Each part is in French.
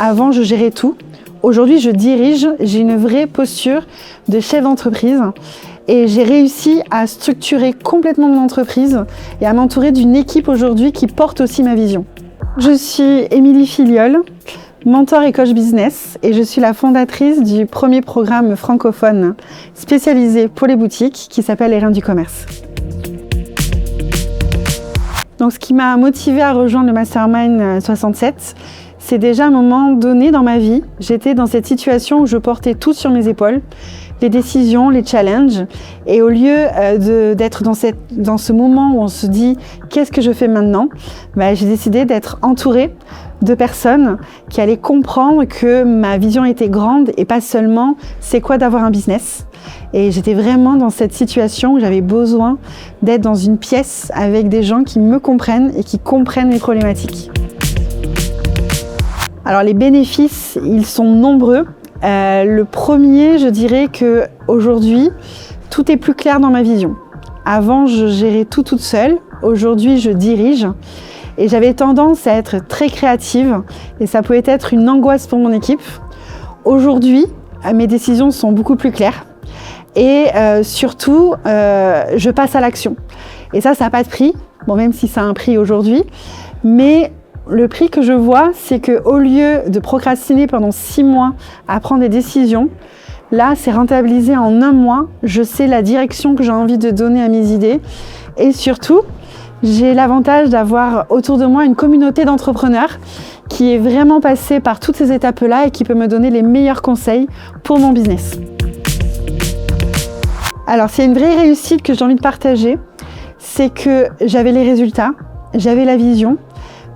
Avant, je gérais tout. Aujourd'hui, je dirige. J'ai une vraie posture de chef d'entreprise. Et j'ai réussi à structurer complètement mon entreprise et à m'entourer d'une équipe aujourd'hui qui porte aussi ma vision. Je suis Émilie Filiol, mentor et coach business, et je suis la fondatrice du premier programme francophone spécialisé pour les boutiques qui s'appelle Les Reins du commerce. Donc, ce qui m'a motivée à rejoindre le Mastermind 67, c'est déjà un moment donné dans ma vie, j'étais dans cette situation où je portais tout sur mes épaules, les décisions, les challenges, et au lieu d'être dans ce moment où on se dit « qu'est-ce que je fais maintenant ?», j'ai décidé d'être entourée de personnes qui allaient comprendre que ma vision était grande et pas seulement « c'est quoi d'avoir un business ?» Et j'étais vraiment dans cette situation où j'avais besoin d'être dans une pièce avec des gens qui me comprennent et qui comprennent mes problématiques. Alors les bénéfices, ils sont nombreux. Le premier, je dirais qu'aujourd'hui, tout est plus clair dans ma vision. Avant, je gérais tout toute seule. Aujourd'hui, je dirige. Et j'avais tendance à être très créative et ça pouvait être une angoisse pour mon équipe. Aujourd'hui, mes décisions sont beaucoup plus claires. Et surtout, je passe à l'action. Et ça n'a pas de prix, bon, même si ça a un prix aujourd'hui. Mais le prix que je vois, c'est qu'au lieu de procrastiner pendant 6 mois à prendre des décisions, là, c'est rentabilisé en 1 mois. Je sais la direction que j'ai envie de donner à mes idées. Et surtout, j'ai l'avantage d'avoir autour de moi une communauté d'entrepreneurs qui est vraiment passée par toutes ces étapes-là et qui peut me donner les meilleurs conseils pour mon business. Alors, c'est une vraie réussite que j'ai envie de partager, c'est que j'avais les résultats, j'avais la vision,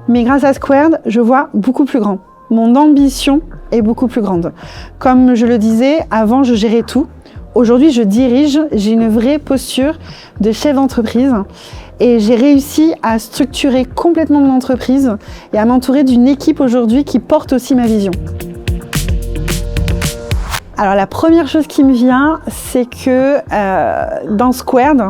mais grâce à Squared, je vois beaucoup plus grand. Mon ambition est beaucoup plus grande. Comme je le disais, avant, je gérais tout. Aujourd'hui, je dirige, j'ai une vraie posture de chef d'entreprise et j'ai réussi à structurer complètement mon entreprise et à m'entourer d'une équipe aujourd'hui qui porte aussi ma vision. Alors la première chose qui me vient, c'est que dans Squared,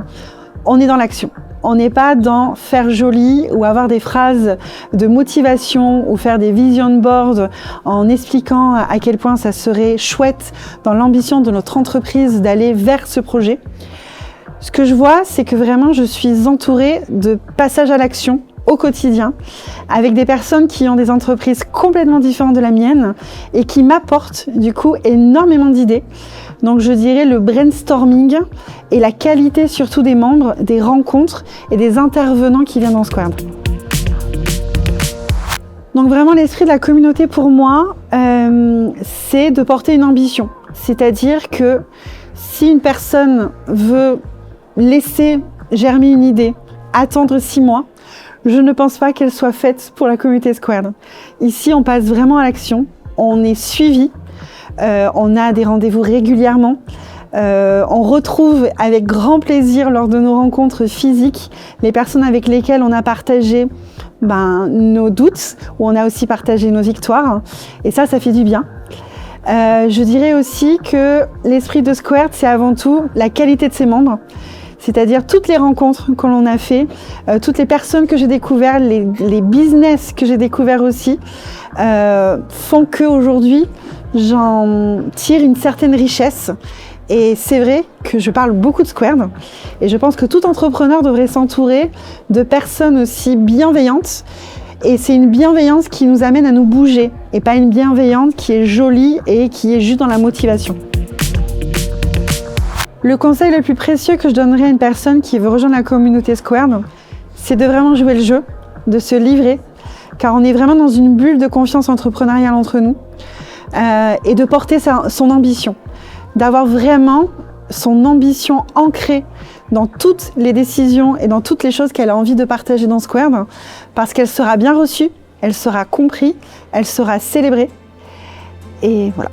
on est dans l'action. On n'est pas dans faire joli ou avoir des phrases de motivation ou faire des vision boards en expliquant à quel point ça serait chouette dans l'ambition de notre entreprise d'aller vers ce projet. Ce que je vois, c'est que vraiment je suis entourée de passage à l'action au quotidien, avec des personnes qui ont des entreprises complètement différentes de la mienne et qui m'apportent du coup énormément d'idées. Donc je dirais le brainstorming et la qualité surtout des membres, des rencontres et des intervenants qui viennent dans Squared. Donc vraiment l'esprit de la communauté pour moi, c'est de porter une ambition. C'est-à-dire que si une personne veut laisser germer une idée, attendre 6 mois, je ne pense pas qu'elle soit faite pour la communauté Squared. Ici, on passe vraiment à l'action, on est suivi, on a des rendez-vous régulièrement, on retrouve avec grand plaisir lors de nos rencontres physiques les personnes avec lesquelles on a partagé nos doutes, où on a aussi partagé nos victoires, et ça fait du bien. Je dirais aussi que l'esprit de Squared, c'est avant tout la qualité de ses membres. C'est-à-dire toutes les rencontres que l'on a fait, toutes les personnes que j'ai découvertes, les business que j'ai découverts aussi, font qu'aujourd'hui, j'en tire une certaine richesse. Et c'est vrai que je parle beaucoup de Squared et je pense que tout entrepreneur devrait s'entourer de personnes aussi bienveillantes. Et c'est une bienveillance qui nous amène à nous bouger et pas une bienveillance qui est jolie et qui est juste dans la motivation. Le conseil le plus précieux que je donnerais à une personne qui veut rejoindre la communauté Squared, c'est de vraiment jouer le jeu, de se livrer, car on est vraiment dans une bulle de confiance entrepreneuriale entre nous, et de porter son ambition, d'avoir vraiment son ambition ancrée dans toutes les décisions et dans toutes les choses qu'elle a envie de partager dans Squared, parce qu'elle sera bien reçue, elle sera comprise, elle sera célébrée, et voilà.